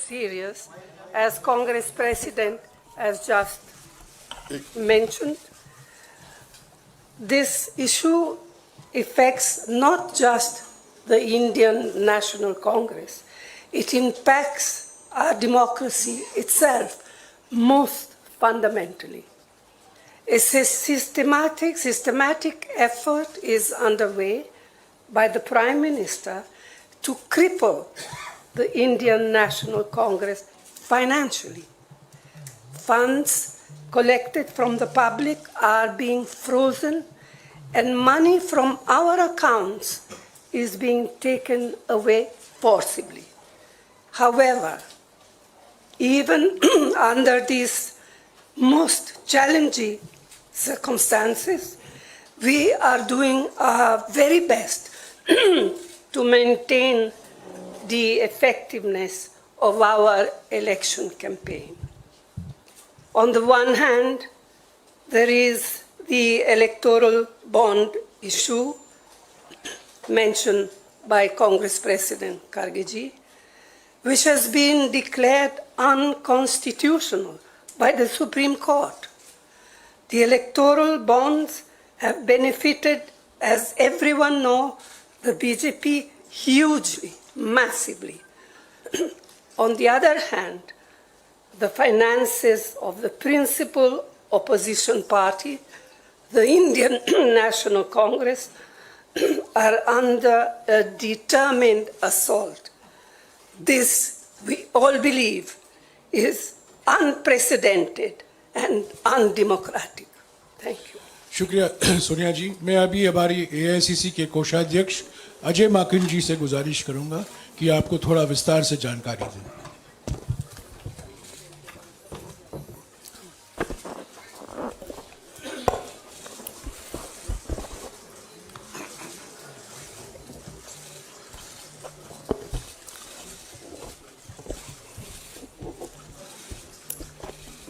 serious, as Congress President has just mentioned. This issue affects not just the Indian National Congress, it impacts our democracy itself most fundamentally. A systematic effort is underway by the Prime Minister to cripple the Indian National Congress financially. Funds collected from the public are being frozen, and money from our accounts is being taken away forcibly. However, even under these most challenging circumstances, we are doing our very best to maintain the effectiveness of our election campaign. On the one hand, there is the electoral bond issue mentioned by Congress President Kharge, which has been declared unconstitutional by the Supreme Court. The electoral bonds have benefited, as everyone knows, the BJP hugely, massively. On the other hand, the finances of the principal opposition party, the Indian National Congress, are under a determined assault. This, we all believe, is unprecedented and undemocratic. Thank you. शुक्रिया सोनिया जी। मैं अभी हमारी AICC के कोषाध्यक्ष अजय माकिन जी से गुजारिश करूंगा कि आपको थोड़ा विस्तार से जानकारी दें।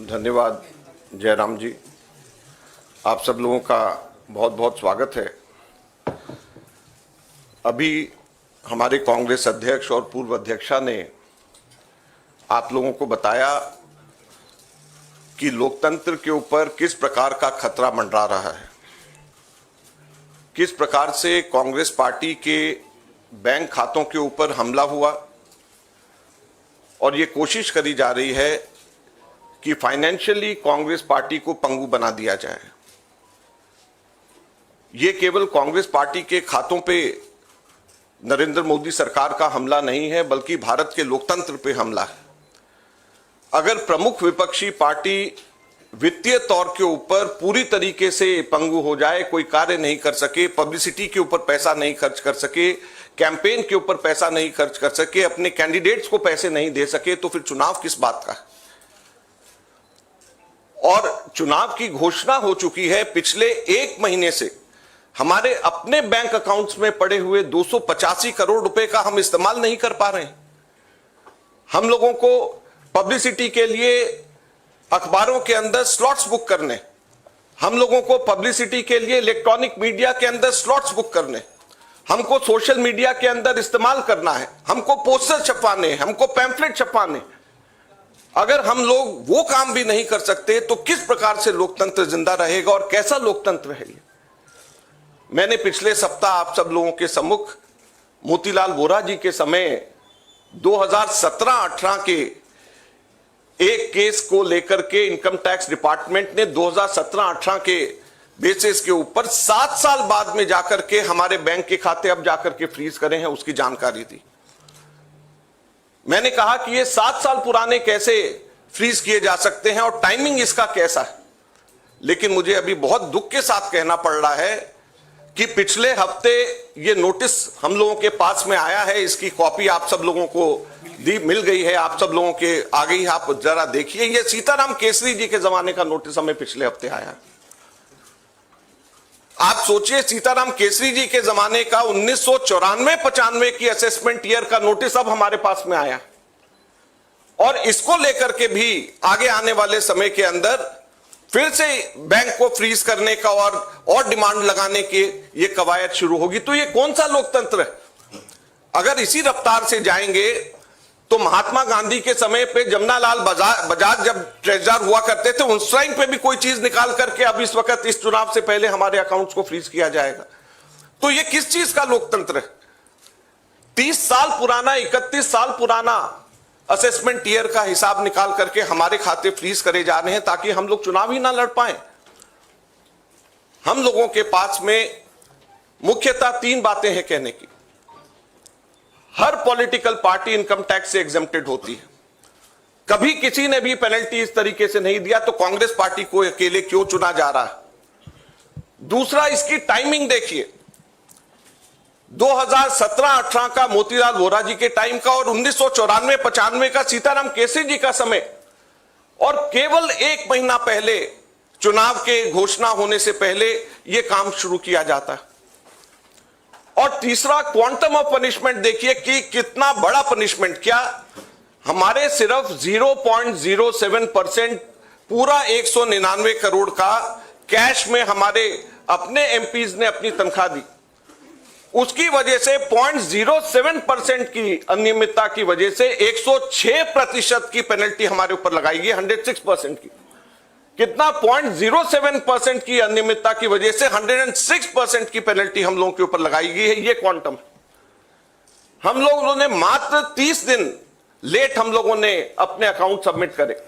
धन्यवाद जयराम जी, आप सब लोगों का बहुत बहुत स्वागत है। अभी हमारे कांग्रेस अध्यक्ष और पूर्व अध्यक्षा ने आप लोगों को बताया कि लोकतंत्र के ऊपर किस प्रकार का खतरा मंडरा रहा है, किस प्रकार से कांग्रेस पार्टी के बैंक खातों के ऊपर हमला हुआ और ये कोशिश करी जा रही है कि फाइनेंशियली कांग्रेस पार्टी को पंगु बना दिया जाए। ये केवल कांग्रेस पार्टी के खातों पे नरेंद्र मोदी सरकार का हमला नहीं है, बल्कि भारत के लोकतंत्र पे हमला है। अगर प्रमुख विपक्षी पार्टी वित्तीय तौर के ऊपर पूरी तरीके से पंगु हो जाए, कोई कार्य नहीं कर सके, पब्लिसिटी के ऊपर पैसा नहीं खर्च कर सके, कैंपेन के ऊपर पैसा नहीं खर्च कर सके, अपने कैंडिडेट्स को पैसे नहीं दे सके, तो फिर चुनाव किस बात का है। और चुनाव की घोषणा हो चुकी है। पिछले एक महीने से हमारे अपने बैंक अकाउंट्स में पड़े हुए 285 करोड़ रुपए का हम इस्तेमाल नहीं कर पा रहे हैं। हम लोगों को पब्लिसिटी के लिए अखबारों के अंदर स्लॉट्स बुक करने, हम लोगों को पब्लिसिटी के लिए इलेक्ट्रॉनिक मीडिया के अंदर स्लॉट्स बुक करने, हमको सोशल मीडिया के अंदर इस्तेमाल करना है, हमको पोस्टर छपवाने, हमको पैम्फलेट छपवाने। अगर हम लोग वो काम भी नहीं कर सकते तो किस प्रकार से लोकतंत्र जिंदा रहेगा और कैसा लोकतंत्र है ये। मैंने पिछले सप्ताह आप सब लोगों के सम्मुख मोतीलाल वोरा जी के समय 2017-18 के एक केस को लेकर के इनकम टैक्स डिपार्टमेंट ने 2017-18 के बेसिस के ऊपर 7 साल बाद में जाकर के हमारे बैंक के खाते अब जाकर के फ्रीज करे हैं, उसकी जानकारी दी। मैंने कहा कि ये 7 साल पुराने कैसे फ्रीज किए जा सकते हैं और टाइमिंग इसका कैसा है। लेकिन मुझे अभी बहुत दुख के साथ कहना पड़ रहा है कि पिछले हफ्ते ये नोटिस हम लोगों के पास में आया है, इसकी कॉपी आप सब लोगों को मिल गई है, आप सब लोगों के आ गई है, आप जरा देखिए। ये सीताराम केसरी जी के जमाने का नोटिस हमें पिछले हफ्ते आया। आप सोचिए, सीताराम केसरी जी के जमाने का 1994-95 की असेसमेंट ईयर का नोटिस अब हमारे पास में आया, और इसको लेकर के भी आगे आने वाले समय के अंदर फिर से बैंक को फ्रीज करने का और डिमांड लगाने की ये कवायद शुरू होगी। तो ये कौन सा लोकतंत्र है? अगर इसी रफ्तार से जाएंगे तो महात्मा गांधी के समय पे जमनालाल बजाज जब ट्रेजरर हुआ करते थे, उस टाइम पे भी कोई चीज निकाल करके अब इस वक्त इस चुनाव से पहले हमारे अकाउंट्स को फ्रीज किया जाएगा? तो ये किस चीज का लोकतंत्र है? 30 साल पुराना, 31 साल पुराना असेसमेंट ईयर का हिसाब निकाल करके हमारे खाते फ्रीज करे जा रहे हैं ताकि हम लोग चुनाव ही ना लड़ पाए। हम लोगों के पास में मुख्यतः 3 बातें हैं कहने की। हर पॉलिटिकल पार्टी इनकम टैक्स से एग्जेम्प्टेड होती है, कभी किसी ने भी पेनल्टी इस तरीके से नहीं दिया, तो कांग्रेस पार्टी को अकेले क्यों चुना जा रहा है? दूसरा, इसकी टाइमिंग देखिए, 2017-18 का मोतीलाल वोरा जी के टाइम का और 1994-95 का सीताराम केसरी जी का समय, और केवल 1 महीना पहले चुनाव के घोषणा होने से पहले यह काम शुरू किया जाता है। और तीसरा, क्वांटम ऑफ पनिशमेंट देखिए कि कितना बड़ा पनिशमेंट। क्या हमारे सिर्फ 0.07% पूरा 199 करोड़ का कैश में हमारे अपने एमपीज ने अपनी तनख्वाह दी, उसकी वजह से 0.07% की अनियमितता की वजह से 106% की पेनल्टी हमारे ऊपर लगाई गई, 106% की। कितना? 0.07% की अनियमितता की वजह से 106% की पेनल्टी हम लोगों के ऊपर लगाई गई है। ये क्वांटम। हम लोगों ने मात्र 30 दिन लेट हम लोगों ने अपने अकाउंट सबमिट करे।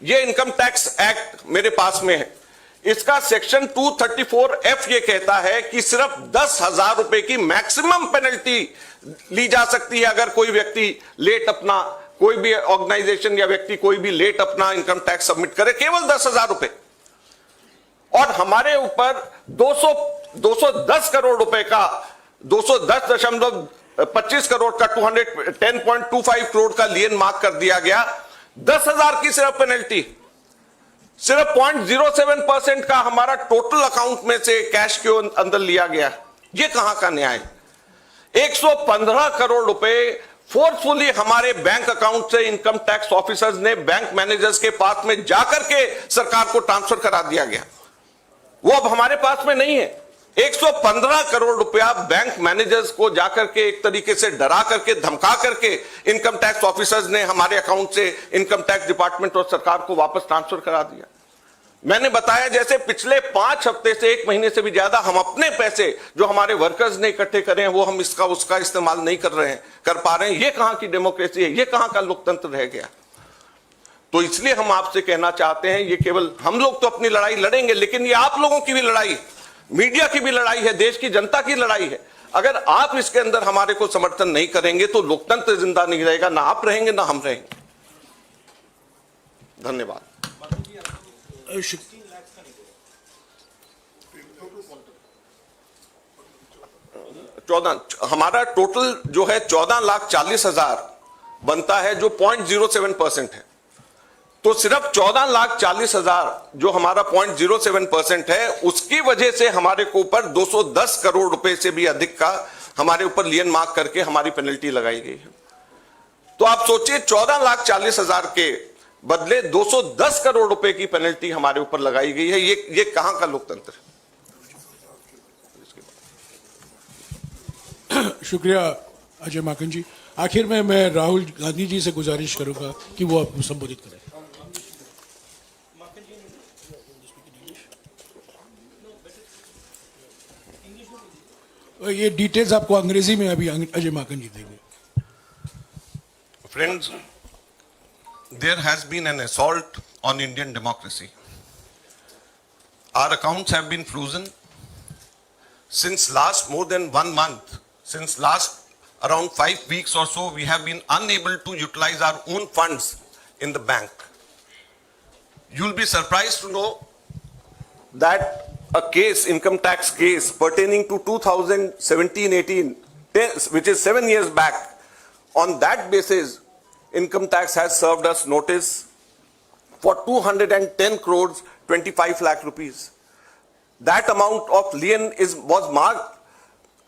ये इनकम टैक्स एक्ट मेरे पास में है, इसका सेक्शन 234F ये कहता है कि सिर्फ 10,000 रुपए की मैक्सिमम पेनल्टी ली जा सकती है अगर कोई व्यक्ति लेट अपना, कोई भी ऑर्गेनाइजेशन या व्यक्ति कोई भी लेट अपना इनकम टैक्स सबमिट करे, केवल 10,000 रुपए। और हमारे ऊपर 210 करोड़ रुपए का, 210.25 करोड़ का 210.25 करोड़ का लियन मार्क कर दिया गया। 10,000 की सिर्फ पेनल्टी, सिर्फ 0.07% का हमारा टोटल अकाउंट में से कैश के अंदर लिया गया। यह कहां का न्याय? 115 करोड़ रुपए फोर्सफुली हमारे बैंक अकाउंट से इनकम टैक्स ऑफिसर्स ने बैंक मैनेजर्स के पास में जाकर के सरकार को ट्रांसफर करा दिया गया। वो अब हमारे पास में नहीं है। 115 करोड़ रुपया बैंक मैनेजर्स को जाकर के एक तरीके से डरा करके, धमका करके इनकम टैक्स ऑफिसर्स ने हमारे अकाउंट से इनकम टैक्स डिपार्टमेंट और सरकार को वापस ट्रांसफर करा दिया। मैंने बताया जैसे पिछले 5 हफ्ते से 1 महीने से भी ज्यादा हम अपने पैसे जो हमारे वर्कर्स ने इकट्ठे करे हैं वो हम इसका उसका इस्तेमाल नहीं कर पा रहे हैं। ये कहां की डेमोक्रेसी है? ये कहां का लोकतंत्र रह गया? तो इसलिए हम आपसे कहना चाहते हैं, ये केवल हम लोग तो अपनी लड़ाई लड़ेंगे, लेकिन ये आप लोगों की भी लड़ाई, मीडिया की भी लड़ाई है, देश की जनता की लड़ाई है। अगर आप इसके अंदर हमारे को समर्थन नहीं करेंगे तो लोकतंत्र जिंदा नहीं रहेगा, ना आप रहेंगे ना हम रहेंगे। धन्यवाद। हमारा टोटल जो है 14,40,000 बनता है, जो 0.07% है। तो सिर्फ 14,40,000 जो हमारा 0.07% है, उसकी वजह से हमारे को ऊपर 210 करोड़ रुपए से भी अधिक का हमारे ऊपर लियन मार्क करके हमारी पेनल्टी लगाई गई है। तो आप सोचिए, 14,40,000 के बदले 210 करोड़ रुपए की पेनल्टी हमारे ऊपर लगाई गई है। ये कहां का लोकतंत्र है? शुक्रिया अजय माकन जी। आखिर में मैं राहुल गांधी जी से गुजारिश करूंगा कि वो आपको संबोधित करें। ये डिटेल्स आपको अंग्रेजी में अभी अजय माकन जी देंगे। Friends, there has been an assault on Indian democracy. Our accounts have been frozen since last more than 1 month. Since last around 5 weeks or so, we have been unable to utilize our own funds in the bank. You'll be surprised to know that a case, income tax case pertaining to 2017-18, which is 7 years back, on that basis, income tax has served us notice for 210 crores 25 lakh rupees. That amount of lien was marked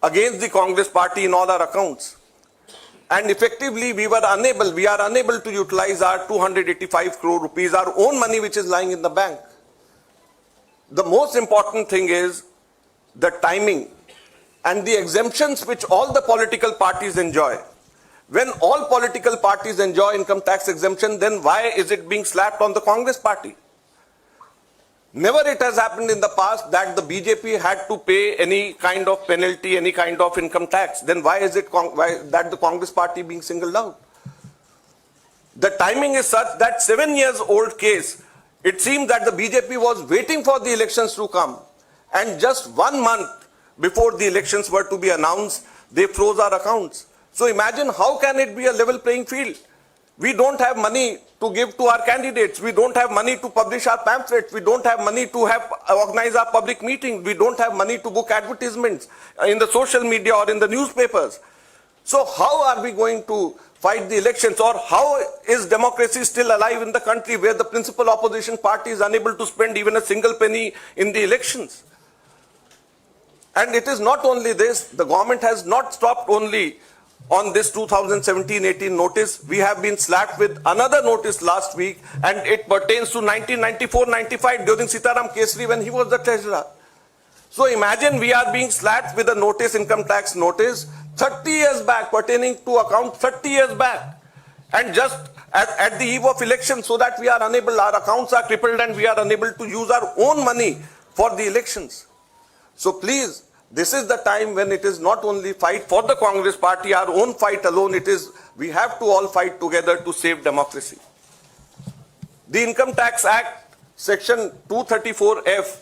against the Congress party in all our accounts. And effectively we are unable to utilize our 285 crore rupees, our own money which is lying in the bank. The most important thing is the timing and the exemptions which all the political parties enjoy. When all political parties enjoy income tax exemption, then why is it being slapped on the Congress party? Never it has happened in the past that the BJP had to pay any kind of penalty, any kind of income tax. Then why is it that the Congress party being singled out? The timing is such that 7 years old case, it seems that the BJP was waiting for the elections to come, and just 1 month before the elections were to be announced, they froze our accounts. So imagine how can it be a level playing field? We don't have money to give to our candidates. We don't have money to publish our pamphlets. We don't have money to organize our public meetings. We don't have money to book advertisements in the social media or in the newspapers. So how are we going to fight the elections, or how is democracy still alive in the country where the principal opposition party is unable to spend even a single penny in the elections? And it is not only this, the government has not stopped only on this 2017-18 notice. We have been slapped with another notice last week, and it pertains to 1994-95 during Sitaram Kesri when he was the treasurer. So imagine we are being slapped with a notice, income tax notice, 30 years back, pertaining to account 30 years back. And just at the eve of election, so that we are unable, our accounts are crippled and we are unable to use our own money for the elections. So please, this is the time when it is not only fight for the Congress party, our own fight alone, it is, we have to all fight together to save democracy. The Income Tax Act, section 234F,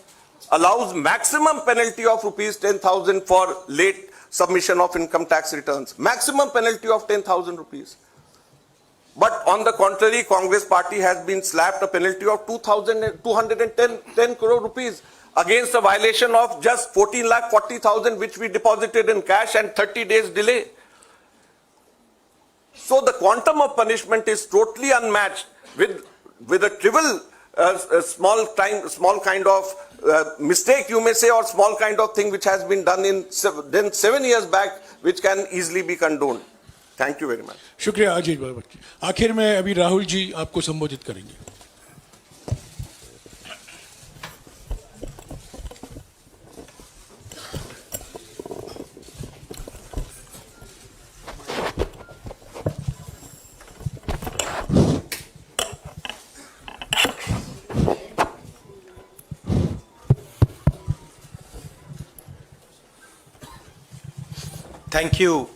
allows maximum penalty of rupees 10,000 for late submission of income tax returns. Maximum penalty of 10,000 rupees. But on the contrary, Congress party has been slapped a penalty of 210 crore rupees against a violation of just 14,40,000 which we deposited in cash and 30 days delay. So the quantum of punishment is totally unmatched with a trivial small kind of mistake, you may say, or small kind of thing which has been done in 7 years back, which can easily be condoned. Thank you very much. शुक्रिया अजीत बाबत की। आखिर में अभी राहुल जी आपको संबोधित करेंगे। Thank you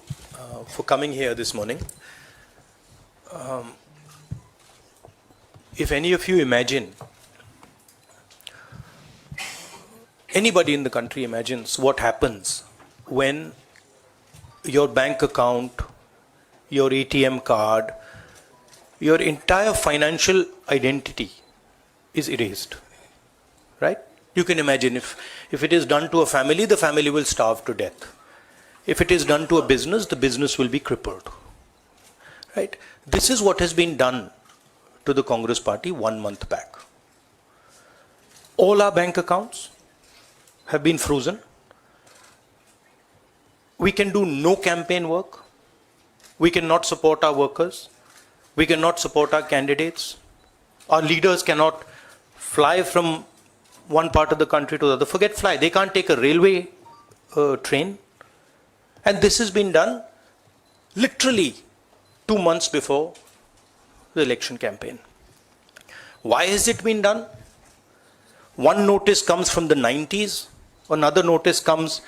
for coming here this morning. If any of you imagine, anybody in the country imagines what happens when your bank account, your ATM card, your entire financial identity is erased, right? You can imagine if it is done to a family, the family will starve to death. If it is done to a business, the business will be crippled. Right? This is what has been done to the Congress party 1 month back. All our bank accounts have been frozen. We can do no campaign work. We cannot support our workers. We cannot support our candidates. Our leaders cannot fly from one part of the country to the other. Forget fly. They can't take a railway train. And this has been done literally 2 months before the election campaign. Why has it been done? One notice comes from the 90s. Another notice comes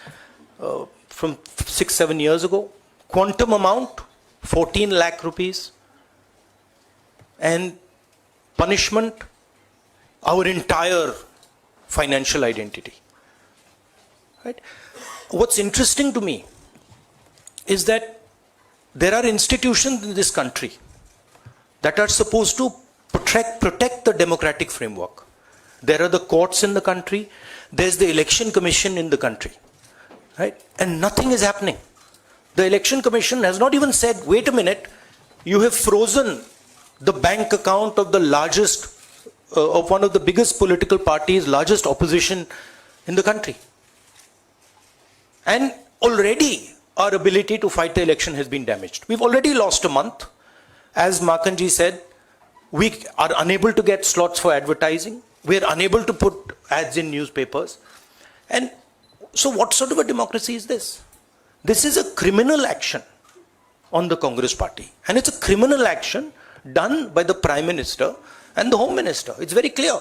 from 6-7 years ago. Quantum amount, 14 lakh rupees. And punishment, our entire financial identity. Right? What's interesting to me is that there are institutions in this country that are supposed to protect the democratic framework. There are the courts in the country, there's the election commission in the country, right? And nothing is happening. The election commission has not even said, wait a minute, you have frozen the bank account of the largest, of one of the biggest political parties, largest opposition in the country. And already our ability to fight the election has been damaged. We've already lost a month. As Makanji said, we are unable to get slots for advertising. We are unable to put ads in newspapers. And so what sort of a democracy is this? This is a criminal action on the Congress party. And it's a criminal action done by the Prime Minister and the Home Minister. It's very clear.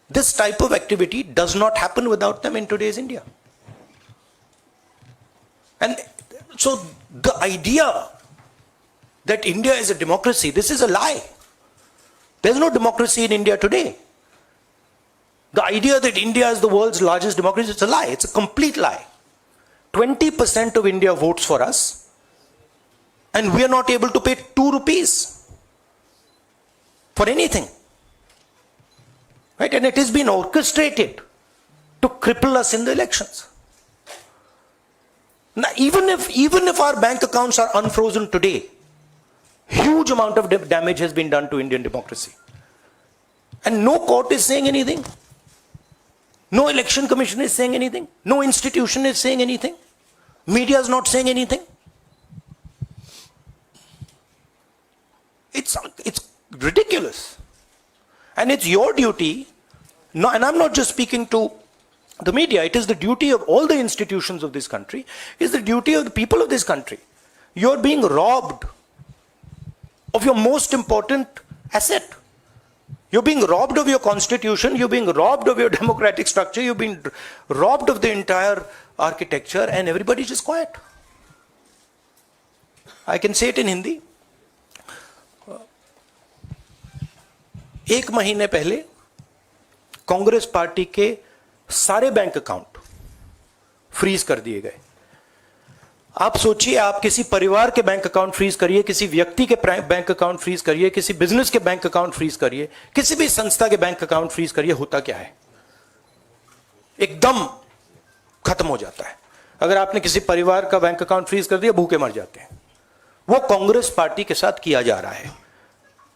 This type of activity does not happen without them in today's India. And so the idea that India is a democracy, this is a lie. There's no democracy in India today. The idea that India is the world's largest democracy, it's a lie. It's a complete lie. 20% of India votes for us, and we are not able to pay 2 rupees for anything. Right? And it has been orchestrated to cripple us in the elections. Now, even if our bank accounts are unfrozen today, huge amount of damage has been done to Indian democracy. And no court is saying anything. No election commission is saying anything. No institution is saying anything. Media is not saying anything. It's ridiculous. And it's your duty, no, and I'm not just speaking to the media, it is the duty of all the institutions of this country, it's the duty of the people of this country. You're being robbed of your most important asset. You're being robbed of your constitution, you're being robbed of your democratic structure, you're being robbed of the entire architecture, and everybody's just quiet. I can say it in Hindi. एक महीने पहले Congress party के सारे bank account freeze कर दिए गए. आप सोचिए, आप किसी परिवार के बैंक अकाउंट फ्रीज करिए, किसी व्यक्ति के बैंक अकाउंट फ्रीज करिए, किसी बिजनेस के बैंक अकाउंट फ्रीज करिए, किसी भी संस्था के बैंक अकाउंट फ्रीज करिए, होता क्या है? एकदम खत्म हो जाता है. अगर आपने किसी परिवार का बैंक अकाउंट फ्रीज कर दिया, भूखे मर जाते हैं. वो कांग्रेस पार्टी के साथ किया जा रहा है.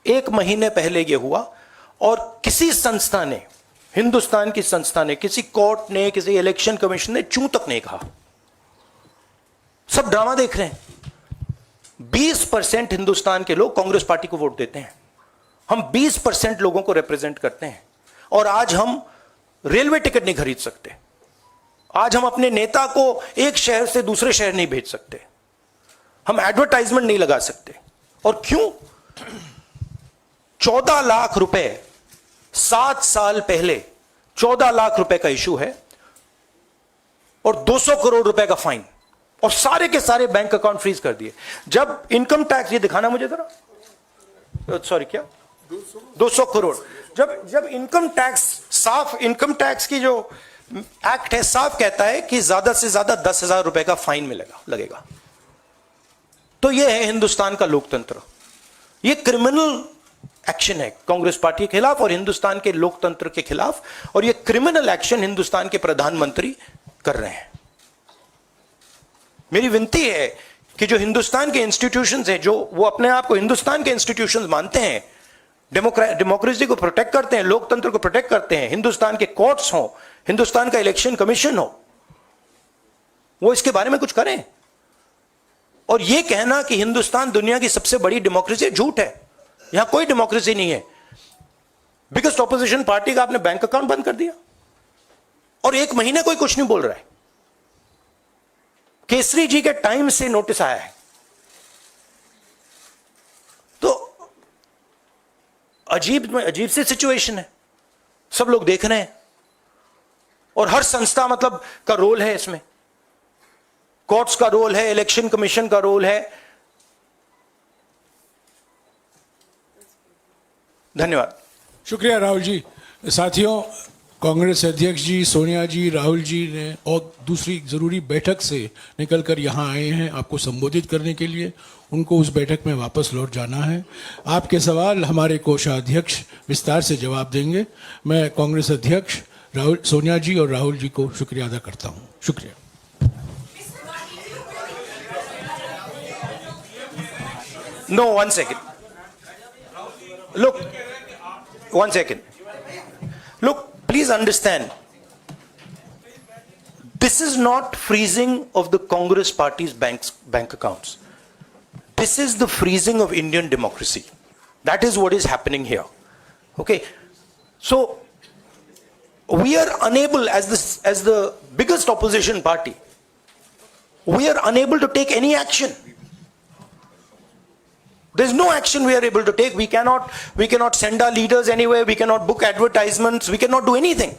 एक महीने पहले यह हुआ, और किसी संस्था ने, हिंदुस्तान की संस्था ने, किसी कोर्ट ने, किसी इलेक्शन कमीशन ने चूं तक नहीं कहा. सब ड्रामा देख रहे हैं. 20% हिंदुस्तान के लोग कांग्रेस पार्टी को वोट देते हैं. हम 20% लोगों को रिप्रेजेंट करते हैं. और आज हम रेलवे टिकट नहीं खरीद सकते. आज हम अपने नेता को एक शहर से दूसरे शहर नहीं भेज सकते. हम एडवर्टाइजमेंट नहीं लगा सकते. और क्यों? 14 लाख रुपए 7 साल पहले 14 लाख रुपए का इशू है, और 200 करोड़ रुपए का फाइन, और सारे के सारे बैंक अकाउंट फ्रीज कर दिए. जब इनकम टैक्स, ये दिखाना मुझे जरा, सॉरी, क्या 200 करोड़, जब इनकम टैक्स, साफ इनकम टैक्स की जो एक्ट है, साफ कहता है कि ज्यादा से ज्यादा 10,000 रुपए का फाइन लगेगा. तो यह है हिंदुस्तान का लोकतंत्र. यह क्रिमिनल एक्शन है कांग्रेस पार्टी के खिलाफ और हिंदुस्तान के लोकतंत्र के खिलाफ, और यह क्रिमिनल एक्शन हिंदुस्तान के प्रधानमंत्री कर रहे हैं. मेरी विनती है कि जो हिंदुस्तान के इंस्टीट्यूशंस हैं, जो वो अपने आप को हिंदुस्तान के इंस्टीट्यूशंस मानते हैं, डेमोक्रेसी को प्रोटेक्ट करते हैं, लोकतंत्र को प्रोटेक्ट करते हैं, हिंदुस्तान के कोर्ट्स हो, हिंदुस्तान का इलेक्शन कमीशन हो, वो इसके बारे में कुछ करें. और यह कहना कि हिंदुस्तान दुनिया की सबसे बड़ी डेमोक्रेसी, झूठ है. यहां कोई डेमोक्रेसी नहीं है. बिगेस्ट ऑपोजिशन पार्टी का आपने बैंक अकाउंट बंद कर दिया, और एक महीने कोई कुछ नहीं बोल रहा है. केसरी जी के टाइम से नोटिस आया है. तो अजीब सी सिचुएशन है. सब लोग देख रहे हैं, और हर संस्था मतलब का रोल है इसमें. कोर्ट्स का रोल है, इलेक्शन कमीशन का रोल है. धन्यवाद. शुक्रिया राहुल जी. साथियों, कांग्रेस अध्यक्ष जी, सोनिया जी, राहुल जी ने और दूसरी ज़रूरी बैठक से निकलकर यहाँ आए हैं आपको संबोधित करने के लिए. उनको उस बैठक में वापस लौट जाना है. आपके सवाल हमारे कोषाध्यक्ष विस्तार से जवाब देंगे. मैं कांग्रेस अध्यक्ष सोनिया जी और राहुल जी को शुक्रिया अदा करता हूँ. शुक्रिया. No, 1 second. Look, 1 second. Look, please understand. This is not freezing of the Congress party's bank accounts. This is the freezing of Indian democracy. That is what is happening here. Okay. So we are unable, as the biggest opposition party, we are unable to take any action. There's no action we are able to take. We cannot send our leaders anywhere. We cannot book advertisements. We cannot do anything.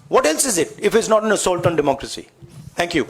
What else is it if it's not an assault on democracy? Thank you.